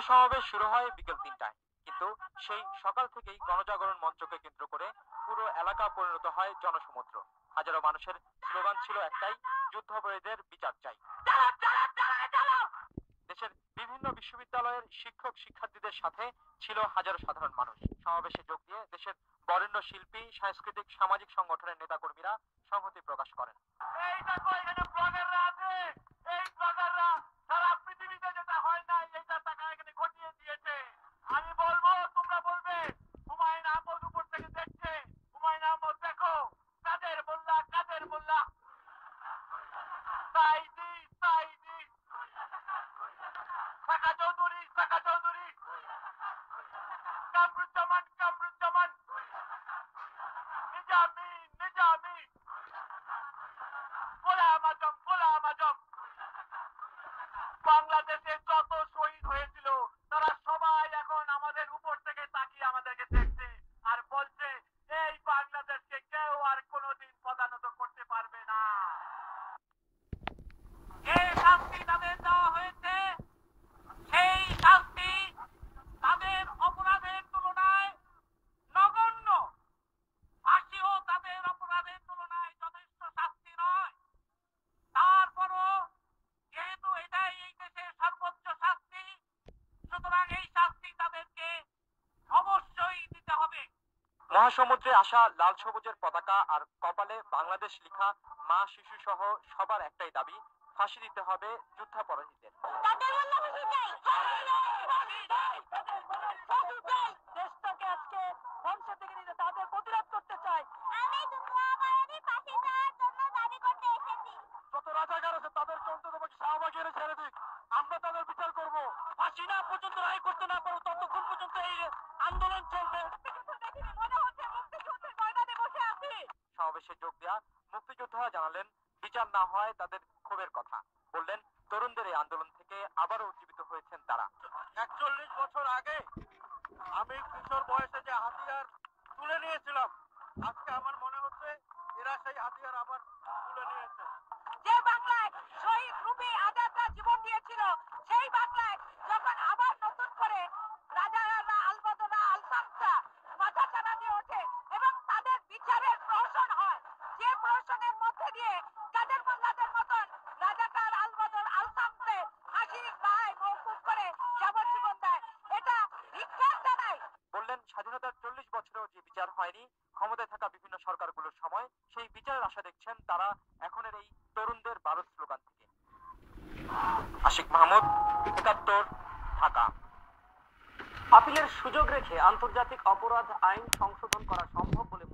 গণসমাবেশ শুরু হয় বিকেল ৩টায়, কিন্তু সেই সকাল থেকেই গণজাগরণ মঞ্চকে কেন্দ্র করে পুরো এলাকা পরিণত হয় জনসমুদ্র। হাজারো মানুষের স্লোগান ছিল একটাই, যুদ্ধাপরাধীদের বিচার চাই। দেশের বিভিন্ন বিশ্ববিদ্যালয়ের শিক্ষক শিক্ষার্থীদের সাথে ছিল হাজারো সাধারণ মানুষ। সমাবেশে যোগ দিয়ে দেশের বরেণ্য শিল্পী, সাংস্কৃতিক, সামাজিক সংগঠনের নেতাকর্মীরা সংহতি প্রকাশ করেন। বাংলাদেশে যত শহীদ হয়েছিল তারা সবাই এখন আমাদের উপর থেকে তাকিয়ে আমাদেরকে দেখছে আর বলছে এই বাংলাদেশকে কেউ আর কোনোদিন পদানত করতে পারবে না। যে শাস্তি তাদের দেওয়া হয়েছে সেই শাস্তি তাদের অপরাধের তুলনায় নগণ্য। ফাঁসিও তাদের অপরাধের তুলনায় যথেষ্ট শাস্তি নয়। তারপরও যেহেতু এটাই এই দেশের সর্বোচ্চ শাস্তি, সুতরাং এই শাস্তি তাদেরকে অবশ্যই দিতে হবে। মহাসমুদ্রে আসা লাল সবুজের পতাকা আর কপালে বাংলাদেশ লেখা মা শিশু সহ সবার একটাই দাবি, ফাঁসি দিতে হবে যুদ্ধাপরাধীদের। দেশটাকে আজকে ধ্বংসের দিকে নিতে তাদের প্রতিরোধ করতে চাই। যত রাজাকার আছে তাদেরকে অন্ততপক্ষে শাহবাগে এনে ছেড়ে দিক, আমরা তাদের বিচার করব। ফাঁসি না পর্যন্ত রায় করতে না পারো ততক্ষণ পর্যন্ত এই আন্দোলন চলবে। সমাবেশে যোগ দেয়া মুক্তিযোদ্ধারা জানালেন, বিচার না হয় তাদের ক্ষোভের কথা। বললেন, তরুণদের এই আন্দোলন থেকে আবারও উজ্জীবিত হয়েছেন তারা। ৪১ বছর আগে আমি কিশোর বয়সে যে হাতিয়ার তুলে নিয়েছিলাম, আজকে আমার মনে হচ্ছে এরা সেই হাতিয়ার আবার তুলে নিয়েছে। যে বাংলায় শহীদ রুবি আজাদরা জীবন দিয়েছিল, সেই বাংলায় যখন আবার নতুন করে রাজারা আলবদরা আলসামসা মাথা চারা দিয়ে ওঠে এবং তাদের বিচারের প্রহসন হয়, যে প্রহসনের মধ্যে দিয়ে কাদের মোল্লাদের মতন রাজাকার আলবদর আলসামসে ফাঁসির রায় মওকুফ করে যাবজ্জীবন দেয়, এটা ধিক্কার জানাই। বললেন, স্বাধীনতার ৪০ বছরেও যে বিচার হয়নি ক্ষমতায় থাকা বিভিন্ন সরকারগুলোর সময়, সেই বিচারের আশা দেখছেন তারা এখনের এই তরুণদের বারুদ স্লোগান থেকে। আশিক মাহমুদ, ৭১, ঢাকা। আপিলের সুযোগ রেখে আন্তর্জাতিক অপরাধ আইন সংশোধন করা সম্ভব বলে